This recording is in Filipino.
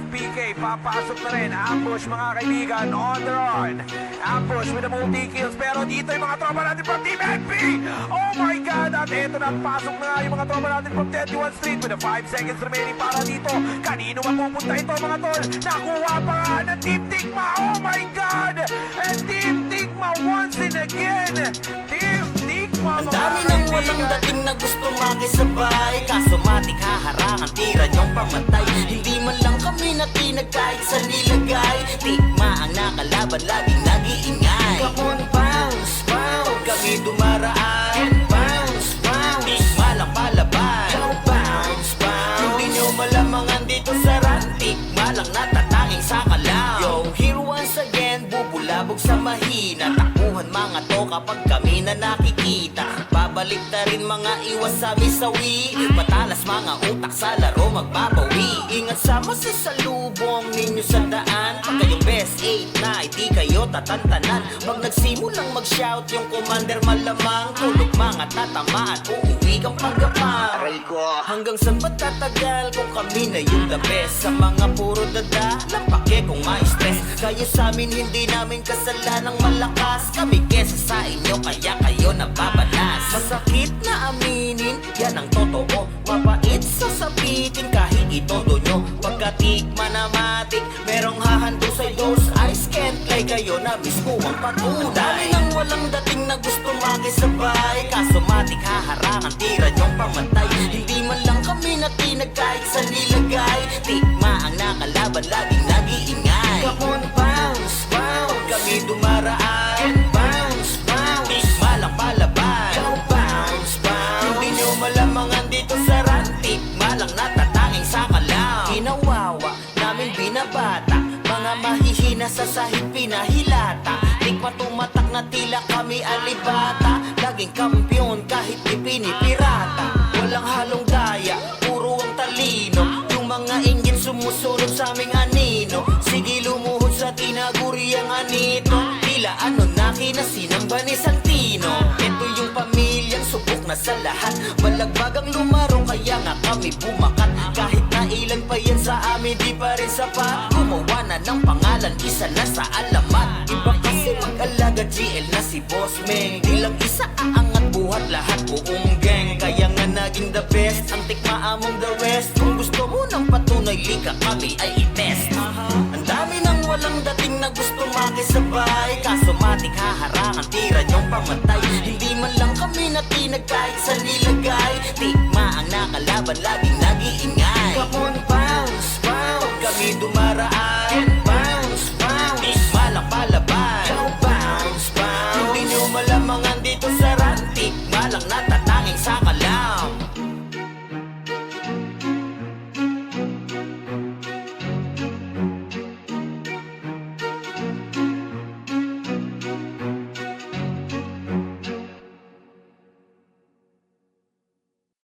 FPK, papasok na rin. Ambush mga kaibigan, on the run. Ambush with the multi-kills. Pero dito yung mga tropa natin from Team NP. Oh my God! At ito na, pasok na nga yung mga tropa natin from 21 Street with the 5 seconds remaining para dito. Kanino mapupunta ito mga tol? Nakuha pa nga ng Team Tigma. Oh my God! And Team Tigma once and again. Team Tigma, Ang mga dami nang walang kaibigan. dating na gusto makisabay, kaso matik haharangan, tira niyong pamatay. Hindi man lang kami natinag kahit sa nilagay. Tigma ang nakalaban, laging nag-iingay. Come on, bounce, bounce, kami dumaraan. Bounce, bounce, tigma lang palaban. Bounce, bounce, hindi nyo malamangan dito sa run. Tigma lang natatanging sa kalaw. Yo, here once again, bubulabog sa mahina. Takbuhan mga to kapag kami na nakikita. Babalik na rin mga iwas sa misawi. Matalas mga utak sa laro magbabawi. Ingat sa masasalubong ninyo sa daan. Pag kayong best 8 na, hindi kayo tatantanan. Pag nagsimulang mag-shout yung commander malamang. Tulog mga tatamaan, uuwi kang pagkapang. Hanggang saan ba tatagal kung kami na yung the best? Sa mga puro dada, lampake kung ma-stress. Kayo sa amin, hindi namin kasalanang malakas. Kami kesa sa inyo, kaya kayo nababalas. Masakit na aminin, yan ang totoo. Mapait sasabitin kahit itodo nyo. Pagkatikma na matik, merong hahandusay those eyes can't play. Kayo na mismo ang patunay. Dami nang walang dating na gusto makisabay, kaso matik haharangan, tira nyong pamatay. Hindi man lang kami natinag kahit sa nilagay. Tikma ang nakalaban, laging nag-iingay. Come on, bounce, bounce, kami dumaraan. Bounce, bounce, tikma lang palaban. Bounce, bounce, hindi nyo malamangan dito sa run. Tikma lang natatanging sa kalaw. Ginawawa namin binabata, mga mahihina sa sahig pinahilata. Tikma tumatak na tila kami alibata. Laging kampiyon kahit di pinipirata. Walang halong daya, puro ang talino. Yung mga inggit sumusunod sa aming anino. Sige lumuhod sa tinaguri ang anito. Tila ano na kinasinamba ni Santino. Ito yung pamilyang subok na sa lahat. Malagbag ang lumaro kaya nga kami bumakat. Kahit na ilan pa yan sa amin di pa rin sapat. Gumawa na ng pangalan, isa na sa alamat. Iba kasi mag-alaga GL na si Boss Meng. Di lang isa aangat buhat lahat buong gang. Kaya nga naging the best, ang tikma among the rest. Kung gusto mo ng patunay lika kami ay i-test. Ang dami nang walang dating na gusto makisabay, kaso matik haharangan, tira nyong pamatay. Hindi man lang kami natinag kahit sa nilagay. Tikma ang nakalaban, laging nag-iingay. Come on, bounce, bounce, kami dumaraan.